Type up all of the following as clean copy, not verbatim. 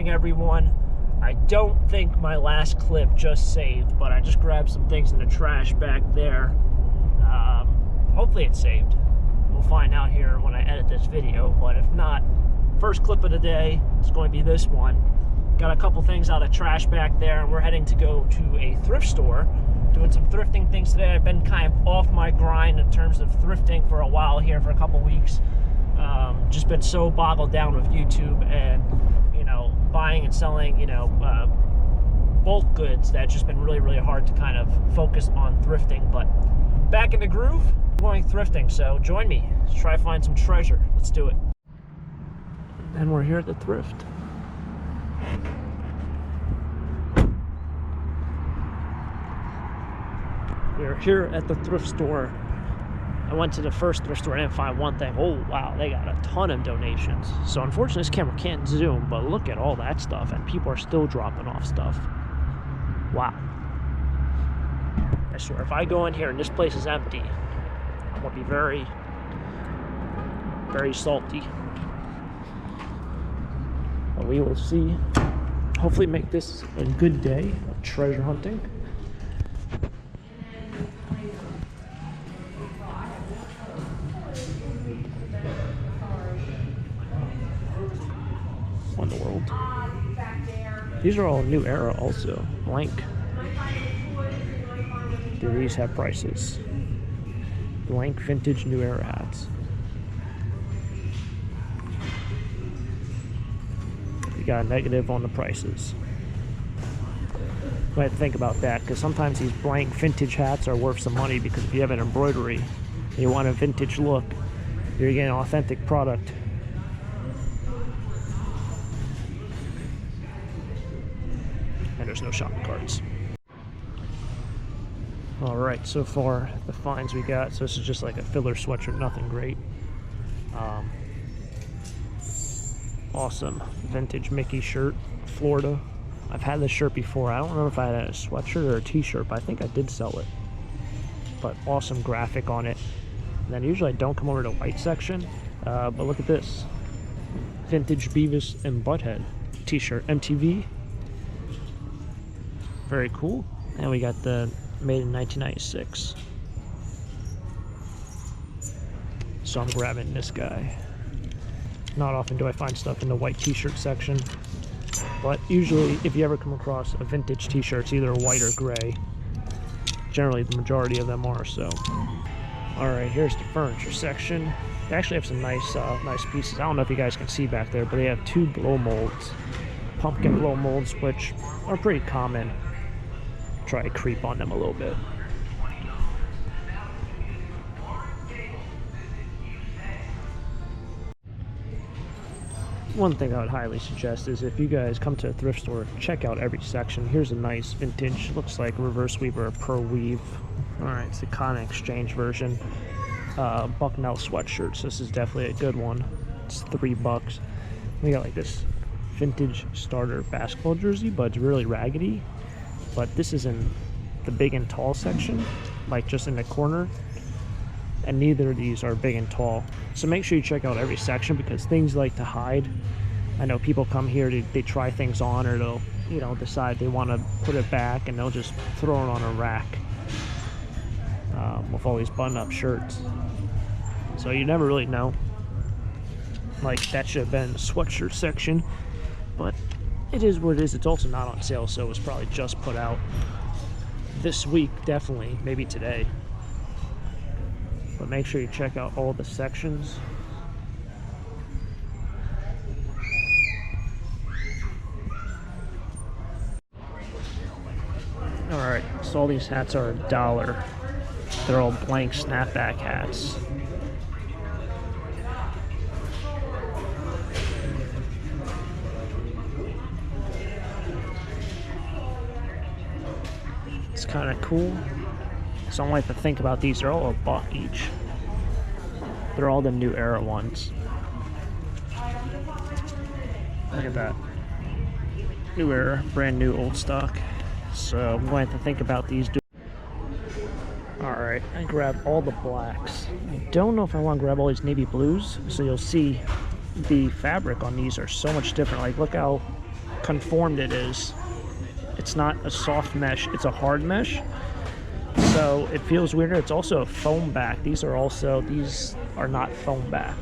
morning, everyone. I don't think my last clip just saved, but I just grabbed some things in the trash back there. Hopefully it's saved. We'll find out here when I edit this video, but if not, first clip of the day is going to be this one. Got a couple things out of trash back there, and we're heading to go to a thrift store, doing some thrifting things today. I've been kind of off my grind in terms of thrifting for a while here, for a couple weeks. Just been so boggled down with YouTube and, you know, buying and selling, you know, bulk goods, that's just been really hard to kind of focus on thrifting. But back in the groove, going thrifting, so join me. Let's try to find some treasure. Let's do it. And we're here at the thrift. We're here at the thrift store. I went to the first thrift store and didn't find one thing. Oh wow, they got a ton of donations. So unfortunately this camera can't zoom, but look at all that stuff, and people are still dropping off stuff. Wow. I swear, if I go in here and this place is empty, I'm gonna be very salty. But we will see. Hopefully make this a good day of treasure hunting. In the world. These are all New Era also. Blank. Do these have prices? Blank vintage New Era hats. You got a negative on the prices. I have to think about that, because sometimes these blank vintage hats are worth some money, because if you have an embroidery and you want a vintage look, you're getting an authentic product. And there's no shopping carts. Alright, so far the finds we got, so this is just like a filler sweatshirt, nothing great. Awesome vintage Mickey shirt, Florida. I've had this shirt before. I don't remember if I had a sweatshirt or a t-shirt, but I think I did sell it. But awesome graphic on it. And then usually I don't come over to the white section, but look at this. Vintage Beavis and Butthead t-shirt, MTV. Very cool. And we got the made in 1996. So I'm grabbing this guy. Not often do I find stuff in the white t-shirt section, but usually if you ever come across a vintage t-shirt, it's either white or gray. Generally the majority of them are. So alright, here's the furniture section. They actually have some nice pieces. I don't know if you guys can see back there, but they have two blow molds, pumpkin blow molds, which are pretty common. Try to creep on them a little bit. One thing I would highly suggest is if you guys come to a thrift store, check out every section. Here's a nice vintage, looks like reverse weave or a pearl weave. Alright, it's the Cotton Exchange version. Bucknell sweatshirts. This is definitely a good one. It's $3. We got like this vintage starter basketball jersey, but it's really raggedy. But this is in the big and tall section, like just in the corner, and neither of these are big and tall. So make sure you check out every section, because things like to hide. I know people come here, they try things on, or they'll, you know, decide they want to put it back and they'll just throw it on a rack with all these button-up shirts. So you never really know. Like, that should have been in the sweatshirt section, but it is what it is. It's also not on sale, so it was probably just put out this week, definitely, maybe today. But make sure you check out all the sections. Alright, so all these hats are $1. They're all blank snapback hats. It's kind of cool. So I like to think about these. They're all $1 each. They're all the New Era ones. Look at that. New Era, brand new old stock. So I'm going to think about these. Alright, I grabbed all the blacks. I don't know if I want to grab all these navy blues. So you'll see the fabric on these are so much different. Like, look how conformed it is. It's not a soft mesh, it's a hard mesh. So it feels weirder. It's also a foam back. These are not foam back.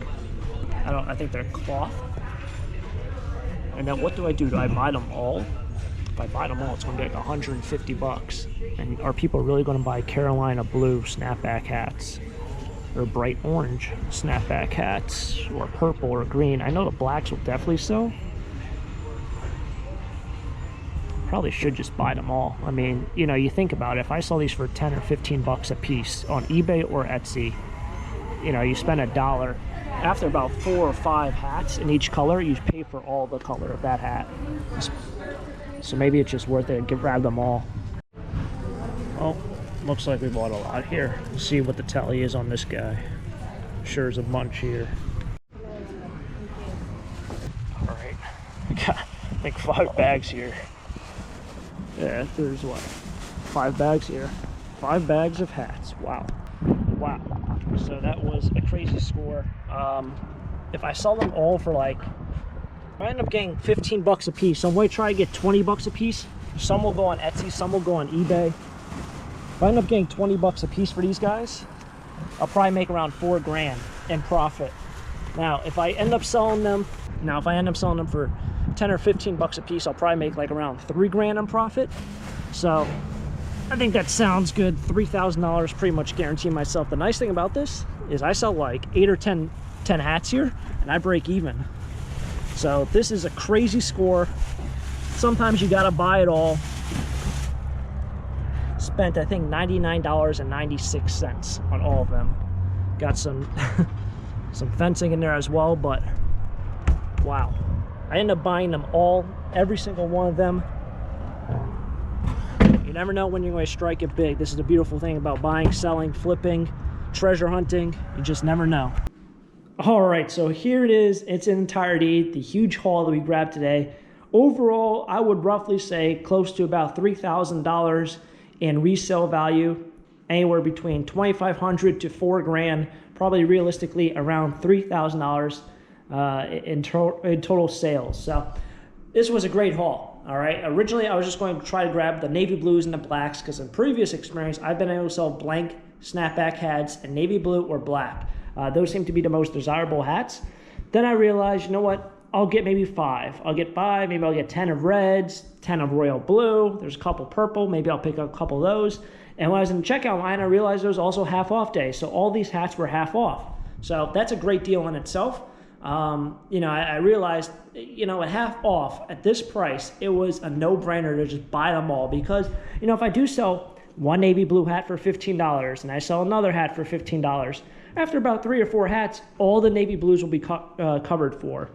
I think they're cloth. And then what do I do? Do I buy them all? If I buy them all, it's gonna be like 150 bucks. And are people really gonna buy Carolina blue snapback hats? Or bright orange snapback hats? Or purple or green? I know the blacks will definitely sell. Probably should just buy them all. I mean, you know, you think about it, if I saw these for 10 or 15 bucks a piece on eBay or Etsy, you know, you spend $1. After about 4 or 5 hats in each color, you pay for all the color of that hat. So maybe it's just worth it to grab them all. Oh, looks like we bought a lot here. Let's see what the tally is on this guy. Sure there's a bunch here. All right, we got, I think 5 bags here. Yeah, there's what? 5 bags here. 5 bags of hats. Wow. Wow. So that was a crazy score. If I sell them all for like, I end up getting 15 bucks a piece. So I'm going to try to get 20 bucks a piece. Some will go on Etsy, some will go on eBay. If I end up getting 20 bucks a piece for these guys, I'll probably make around 4 grand in profit. Now, if I end up selling them for 10 or 15 bucks a piece, I'll probably make like around 3 grand in profit. So I think that sounds good. $3,000 pretty much guarantee myself. The nice thing about this is I sell like 8 or 10 hats here and I break even. So this is a crazy score. Sometimes you gotta buy it all. Spent, I think, $99.96 on all of them. Got some some fencing in there as well, but wow. I ended up buying them all, every single one of them. You never know when you're going to strike it big. This is the beautiful thing about buying, selling, flipping, treasure hunting. You just never know. All right, so here it is. It's in entirety, the huge haul that we grabbed today. Overall, I would roughly say close to about $3,000 in resale value, anywhere between $2,500 to 4 grand, probably realistically around $3,000 in total sales. So this was a great haul. All right, originally I was just going to try to grab the navy blues and the blacks because in previous experience I've been able to sell blank snapback hats in navy blue or black. Those seem to be the most desirable hats. Then I realized, you know what, I'll get maybe 5. I'll get 5, maybe I'll get 10 of reds, 10 of royal blue, there's a couple purple, maybe I'll pick up a couple of those. And when I was in the checkout line, I realized there was also half off day. So all these hats were half off. So that's a great deal in itself. You know, I realized, you know, at half off at this price, it was a no-brainer to just buy them all because, you know, if I do sell one navy blue hat for $15 and I sell another hat for $15, after about 3 or 4 hats, all the navy blues will be covered for.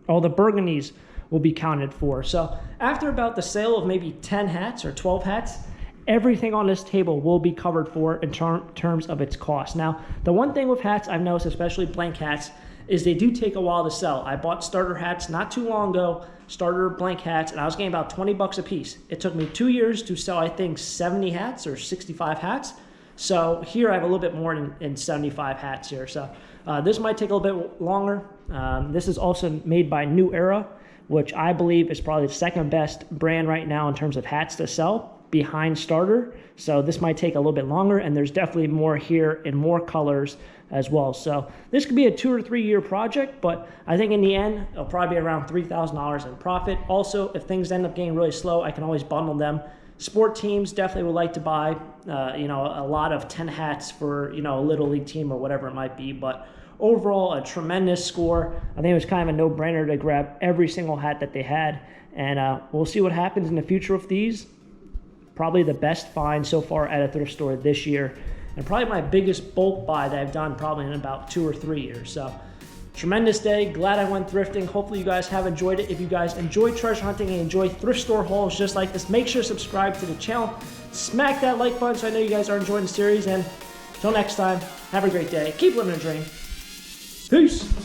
All the burgundies will be counted for. So after about the sale of maybe 10 hats or 12 hats, everything on this table will be covered for in terms of its cost. Now, the one thing with hats I've noticed, especially blank hats, is they do take a while to sell. I bought starter hats not too long ago, starter blank hats, and I was getting about 20 bucks a piece. It took me 2 years to sell, I think, 70 hats or 65 hats. So here I have a little bit more in 75 hats here. So this might take a little bit longer. This is also made by New Era, which I believe is probably the second best brand right now in terms of hats to sell behind starter. So this might take a little bit longer, and there's definitely more here in more colors as well. So this could be a 2 or 3 year project, but I think in the end, it'll probably be around $3,000 in profit. Also, if things end up getting really slow, I can always bundle them. Sport teams definitely would like to buy, you know, a lot of 10 hats for, you know, a little league team or whatever it might be. But overall, a tremendous score. I think it was kind of a no-brainer to grab every single hat that they had. And we'll see what happens in the future with these. Probably the best find so far at a thrift store this year. And probably my biggest bulk buy that I've done probably in about 2 or 3 years. So tremendous day. Glad I went thrifting. Hopefully you guys have enjoyed it. If you guys enjoy treasure hunting and enjoy thrift store hauls just like this, make sure to subscribe to the channel. Smack that like button so I know you guys are enjoying the series. And until next time, have a great day. Keep living a dream. Peace.